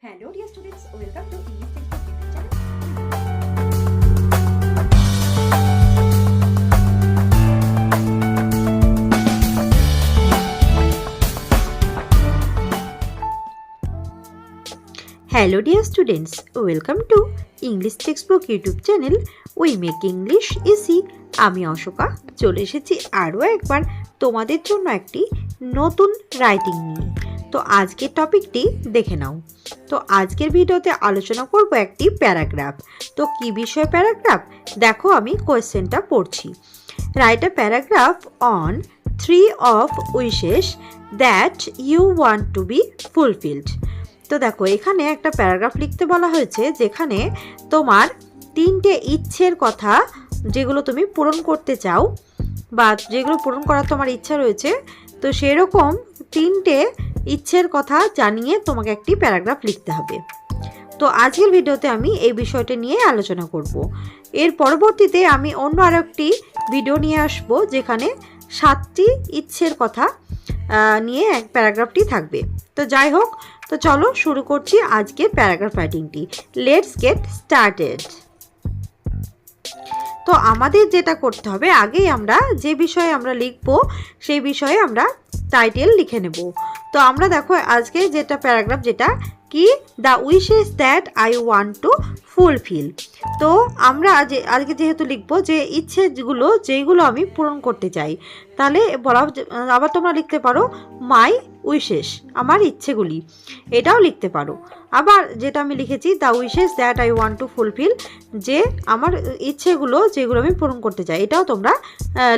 Hello dear students, welcome to English Textbook YouTube channel. Hello dear students, welcome to English Textbook YouTube channel. We make English easy. আমি অশোকা চলে এসেছি আরও একবার তোমাদের জন্য একটি নতুন রাইটিং নিয়ে। তো আজকের টপিকটি দেখে নাও। তো আজকের ভিডিওতে আলোচনা করব একটি প্যারাগ্রাফ। তো কি বিষয় প্যারাগ্রাফ? দেখো আমি কোয়েশ্চেনটা পড়ছি। Write a paragraph on 3 of wishes that you want to be fulfilled. তো দেখো এখানে একটা প্যারাগ্রাফ লিখতে বলা হয়েছে যেখানে তোমার 3টে ইচ্ছের কথা যেগুলো তুমি পূরণ করতে চাও বা যেগুলো পূরণ করার তোমার ইচ্ছা রয়েছে, তো সেরকম 3টে ইচ্ছের কথা জানিয়ে তোমাকে একটি প্যারাগ্রাফ লিখতে হবে। তো আজকের ভিডিওতে আমি এই বিষয়টা নিয়ে আলোচনা করব। এর পরবর্তীতে আমি অন্য আরেকটি ভিডিও নিয়ে আসব যেখানে 7টি ইচ্ছের কথা নিয়ে এক প্যারাগ্রাফটি থাকবে। তো যাই হোক, তো চলো শুরু করছি আজকে প্যারাগ্রাফ রাইটিংটি। Let's get started. তো আমাদের যেটা করতে হবে, আগেই আমরা যে বিষয়ে আমরা লিখবো সেই বিষয়ে আমরা টাইটেল লিখে নেব। তো আমরা দেখো আজকে যেটা প্যারাগ্রাফ যেটা কি, the wishes that I want two fulfil. তো আমরা আজকে যেহেতু লিখবো যে ইচ্ছেগুলো যেগুলো আমি পূরণ করতে চাই, তাহলে বলা আবার তোমরা লিখতে পারো মাই উইশেস, আমার ইচ্ছেগুলি, এটাও লিখতে পারো। আবার যেটা আমি লিখেছি the wishes that I want two fulfil, যে আমার ইচ্ছেগুলো যেগুলো আমি পূরণ করতে চাই, এটাও তোমরা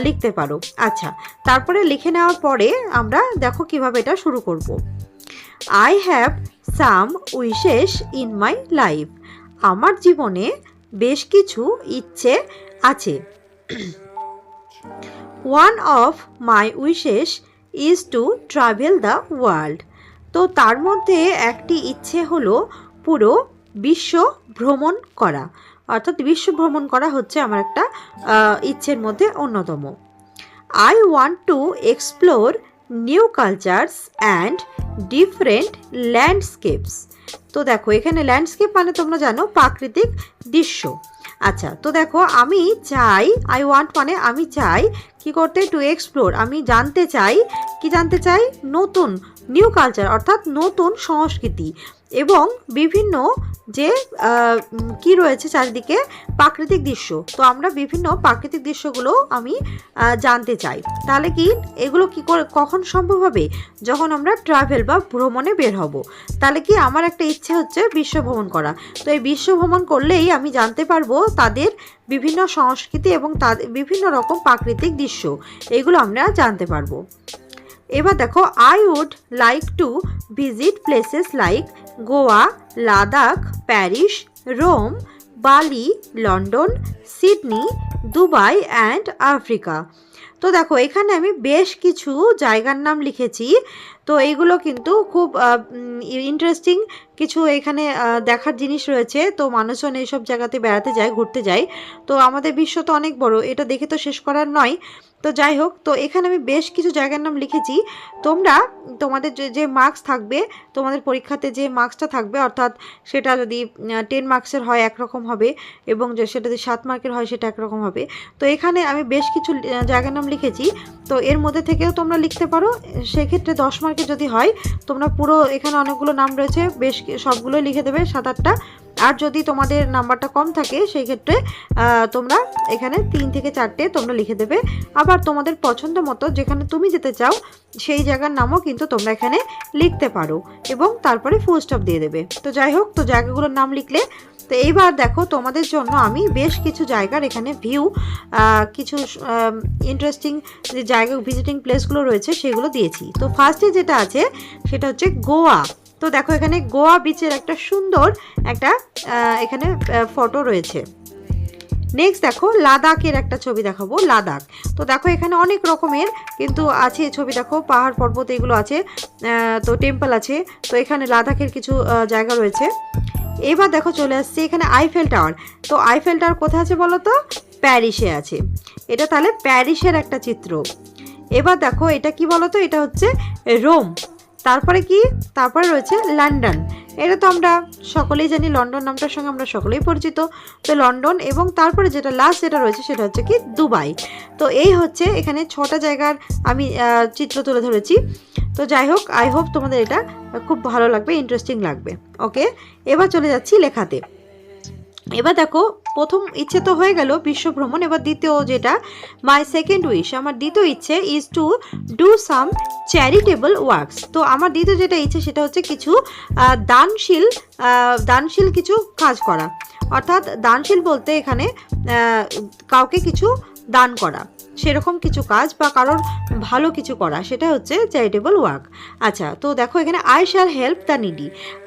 লিখতে পারো। আচ্ছা, তারপরে লিখে নেওয়ার পরে আমরা দেখো কিভাবে এটা শুরু করব। I have some wishes in my life. আমার জীবনে বেশ কিছু ইচ্ছে আছে। One of my wishes is to travel the world. তো তার মধ্যে একটি ইচ্ছে হলো পুরো বিশ্ব ভ্রমণ করা, অর্থাৎ বিশ্ব ভ্রমণ করা হচ্ছে আমার একটা ইচ্ছের মধ্যে অন্যতম। I want to explore new cultures and different landscapes. তো দেখো এখানে ল্যান্ডস্কেপ মানে তোমরা জানো প্রাকৃতিক দৃশ্য। আচ্ছা, তো দেখো আমি চাই, আই ওয়ান্ট মানে আমি চাই কি করতে, টু এক্সপ্লোর আমি জানতে চাই, কি জানতে চাই, নতুন নিউ কালচার অর্থাৎ নতুন সংস্কৃতি এবং বিভিন্ন যে কি রয়েছে চারিদিকে প্রাকৃতিক দৃশ্য। তো আমরা বিভিন্ন প্রাকৃতিক দৃশ্যগুলো আমি জানতে চাই। তাহলে কি এগুলো কি করে কখন সম্ভব হবে? যখন আমরা ট্রাভেল বা ভ্রমণে বের হব। তাহলে কি আমার একটা ইচ্ছে হচ্ছে বিশ্ব ভ্রমণ করা। তো এই বিশ্ব ভ্রমণ করলেই আমি জানতে পারবো তাদের বিভিন্ন সংস্কৃতি এবং তাদের বিভিন্ন রকম প্রাকৃতিক দৃশ্য, এগুলো আমরা জানতে পারবো। এবার দেখো I would like to visit places like Goa, Ladakh, Paris, Rome, Bali, London, Sydney, Dubai and Africa. তো দেখো এখানে আমি বেশ কিছু জায়গার নাম লিখেছি। তো এইগুলো কিন্তু খুব ইন্টারেস্টিং কিছু এখানে দেখার জিনিস রয়েছে। তো মানুষজন এইসব জায়গাতে বেড়াতে যায়, ঘুরতে যায়। তো আমাদের বিশ্ব তো অনেক বড়, এটা দেখে তো শেষ করার নয়। তো যাই হোক, তো এখানে আমি বেশ কিছু জায়গার নাম লিখেছি। তোমরা তোমাদের যে মার্কস থাকবে, তোমাদের পরীক্ষাতে যে মার্কসটা থাকবে, অর্থাৎ সেটা যদি 10 মার্কসের হয় একরকম হবে এবং সেটা যদি 7 মার্কের হয় সেটা একরকম হবে। তো এখানে আমি বেশ কিছু জায়গার নাম লিখেছি। তো এর মধ্যে থেকেও তোমরা লিখতে পারো। সেক্ষেত্রে 10 মার্কের যদি হয়, তোমরা পুরো এখানে অনেকগুলো নাম রয়েছে, বেশ সবগুলোই লিখে দেবে 7-8টা। আর যদি তোমাদের নাম্বারটা কম থাকে সেই ক্ষেত্রে তোমরা এখানে 3 থেকে 4টে তোমরা লিখে দেবে। আবার তোমাদের পছন্দ মতো যেখানে তুমি যেতে চাও সেই জায়গার নামও কিন্তু তোমরা এখানে লিখতে পারো এবং তারপরে ফুল স্টপ দিয়ে দেবে। তো যাই হোক, তো জায়গাগুলোর নাম লিখলে। তো এইবার দেখো তোমাদের জন্য আমি বেশ কিছু জায়গার এখানে ভিউ, কিছু ইন্টারেস্টিং যে জায়গা ভিজিটিং প্লেসগুলো রয়েছে সেগুলো দিয়েছি। তো ফার্স্টে যেটা আছে সেটা হচ্ছে গোয়া। তো দেখো এখানে গোয়া বিচের একটা সুন্দর একটা এখানে ফটো রয়েছে। নেক্সট দেখো লাদাখের একটা ছবি দেখাবো, লাদাখ। তো দেখো এখানে অনেক রকমের কিন্তু আছে ছবি, দেখো পাহাড় পর্বত এগুলো আছে, তো টেম্পল আছে। তো এখানে লাদাখের কিছু জায়গা রয়েছে। এবার দেখো চলে আসছে এখানে আইফেল টাওয়ার। তো আইফেল টাওয়ার কোথায় আছে বলো তো? প্যারিসে আছে। এটা তাহলে প্যারিসের একটা চিত্র। এবার দেখো এটা কি বলো তো? এটা হচ্ছে রোম। তারপরে কি? তারপরে রয়েছে লন্ডন। এটা তো আমরা সকলেই জানি, লন্ডন নামটার সঙ্গে আমরা সকলেই পরিচিত। তো লন্ডন এবং তারপরে যেটা লাস্ট যেটা রয়েছে সেটা হচ্ছে কি দুবাই। তো এই হচ্ছে এখানে 6টা জায়গার আমি চিত্র তুলে ধরেছি। তো যাই হোক, আই হোপ তোমাদের এটা খুব ভালো লাগবে, ইন্টারেস্টিং লাগবে। ওকে, এবার চলে যাচ্ছি লেখাতে। এবার দেখো, প্রথম ইচ্ছে তো হয়ে গেল বিশ্ব ভ্রমণ। এবার দ্বিতীয় যেটা, মাই সেকেন্ড উইশ, আমার দ্বিতীয় ইচ্ছে is to do some charitable works. তো আমার দ্বিতীয় যেটা ইচ্ছে সেটা হচ্ছে কিছু দানশীল কিছু কাজ করা। অর্থাৎ দানশীল বলতে এখানে কাউকে কিছু দান করা, সেরকম কিছু কাজ বা কারোর ভালো কিছু করা, সেটা হচ্ছে চ্যারিটেবল ওয়ার্ক। আচ্ছা, তো দেখো এখানে I shall help the needy,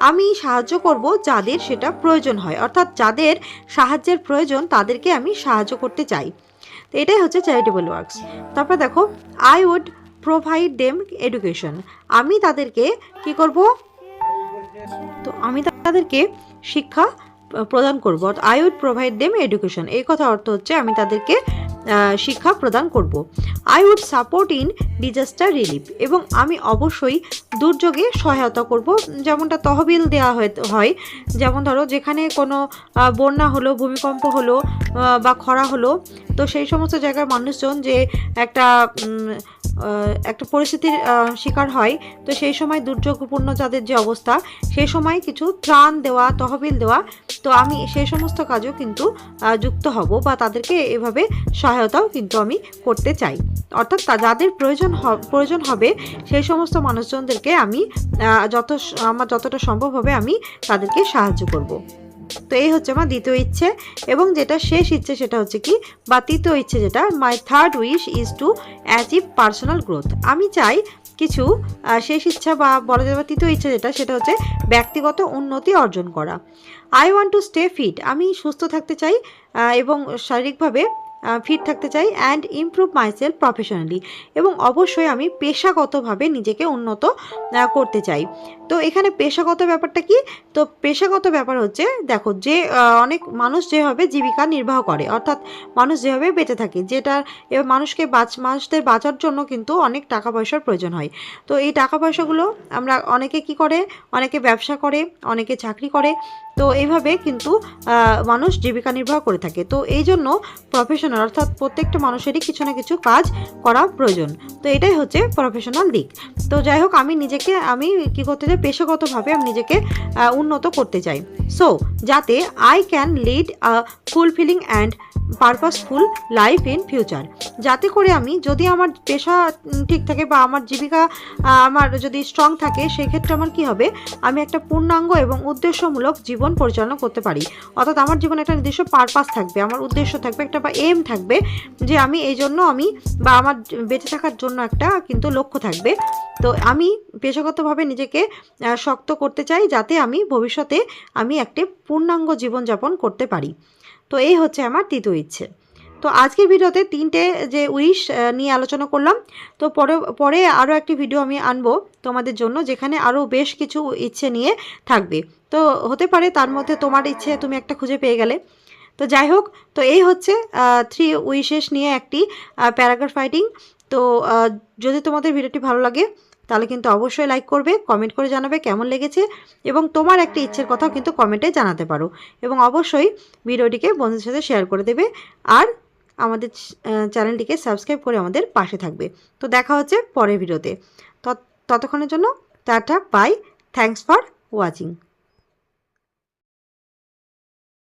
আমি সাহায্য করব যাদের সেটা প্রয়োজন হয়, অর্থাৎ যাদের সাহায্যের প্রয়োজন তাদেরকে আমি সাহায্য করতে চাই। তো এটাই হচ্ছে চ্যারিটেবল ওয়ার্কস। তারপর দেখো, I would provide them education, আমি তাদেরকে কি করব, তো আমি তাদেরকে শিক্ষা প্রদান করব। I would provide them education, এই কথা অর্থ হচ্ছে আমি তাদেরকে শিক্ষা প্রদান করব। I would support in disaster relief, এবং আমি অবশ্যই দুর্যোগে সহায়তা করব, যেমনটা তহবিল দেওয়া হয়। যেমন ধরো যেখানে কোনো বন্যা হলো, ভূমিকম্প হলো বা খরা হলো, তো সেই সমস্ত জায়গার মানুষজন যে একটা পরিস্থিতির শিকার হয়, তো সেই সময় দুর্যোগপূর্ণ যাদের যে অবস্থা, সেই সময় কিছু ত্রাণ দেওয়া, তহবিল দেওয়া, তো আমি সেই সমস্ত কাজেও কিন্তু যুক্ত হব বা তাদেরকে এভাবে সহায়তাও কিন্তু আমি করতে চাই। অর্থাৎ যাদের প্রয়োজন হবে সেই সমস্ত মানুষজনদেরকে আমি আমার যতটা সম্ভব হবে আমি তাদেরকে সাহায্য করব। তো এই হচ্ছে আমার দ্বিতীয় ইচ্ছে। এবং যেটা শেষ ইচ্ছে সেটা হচ্ছে কি, বা তৃতীয় ইচ্ছে যেটা, মাই third wish is to achieve personal growth, আমি চাই কিছু শেষ ইচ্ছা বা বলা যাবে তৃতীয় ইচ্ছা যেটা, সেটা হচ্ছে ব্যক্তিগত উন্নতি অর্জন করা। I want to stay fit, আমি সুস্থ থাকতে চাই এবং শারীরিকভাবে ফিট থাকতে চাই। অ্যান্ড ইমপ্রুভ মাইসেলফ প্রফেশনালি, এবং অবশ্যই আমি পেশাগতভাবে নিজেকে উন্নত করতে চাই। তো এখানে পেশাগত ব্যাপারটা কি, তো পেশাগত ব্যাপার হচ্ছে, দেখো যে অনেক মানুষ যেভাবে জীবিকা নির্বাহ করে, অর্থাৎ মানুষ যেভাবে বেঁচে থাকে, যেটা মানুষদের বাঁচার জন্য কিন্তু অনেক টাকা পয়সার প্রয়োজন হয়। তো এই টাকা পয়সাগুলো আমরা অনেকে কি করে, অনেকে ব্যবসা করে, অনেকে চাকরি করে, তো এইভাবে কিন্তু মানুষ জীবিকা নির্বাহ করে থাকে। তো এই জন্য প্রফেশনাল, অর্থাৎ প্রত্যেকটা মানুষেরই কিছু না কিছু কাজ করা প্রয়োজন। তো এটাই হচ্ছে প্রফেশনাল দিক। তো যাই হোক, আমি কি করতে চাই, পেশাগতভাবে আমি নিজেকে উন্নত করতে চাই। সো যাতে I can lead a fulfilling and purposeful life in future, যাতে করে আমি, যদি আমার পেশা ঠিক থাকে বা আমার জীবিকা আমার যদি স্ট্রং থাকে, সেক্ষেত্রে আমার কি হবে, আমি একটা পূর্ণাঙ্গ এবং উদ্দেশ্যমূলক জীবন পরিচালনা করতে পারি। অর্থাৎ আমার জীবনে একটা নির্দিষ্ট পারপাস থাকবে, আমার উদ্দেশ্য থাকবে, একটা বা এম থাকবে, যে আমি এই জন্য বা আমার বেঁচে থাকার জন্য একটা কিন্তু লক্ষ্য থাকবে। তো আমি পেশাগতভাবে নিজেকে শক্ত করতে চাই, যাতে আমি ভবিষ্যতে একটা পূর্ণাঙ্গ জীবনযাপন করতে পারি। তো এই হচ্ছে আমার তৃতীয় ইচ্ছে। তো আজকের ভিডিওতে 3টে যে উইশ নিয়ে আলোচনা করলাম। তো পরে আরও একটি ভিডিও আমি আনবো তোমাদের জন্য, যেখানে আরও বেশ কিছু ইচ্ছে নিয়ে থাকবে। তো হতে পারে তার মধ্যে তোমার ইচ্ছে তুমি একটা খুঁজে পেয়ে গেলে। তো যাই হোক, তো এই হচ্ছে 3 উইশেস নিয়ে একটি প্যারাগ্রাফ রাইটিং। তো যদি তোমাদের ভিডিওটি ভালো লাগে তাহলে কিন্তু অবশ্যই লাইক করবে, কমেন্ট করে জানাবে কেমন লেগেছে, এবং তোমার একটা ইচ্ছের কথাও কিন্তু কমেন্টে জানাতে পারো। এবং অবশ্যই ভিডিওটিকে বন্ধুদের সাথে শেয়ার করে দেবে, আর আমাদের চ্যানেলটিকে সাবস্ক্রাইব করে আমাদের পাশে থাকবে। তো দেখা হচ্ছে পরের ভিডিওতে। ততক্ষণের জন্য tata, bye, thanks for watching.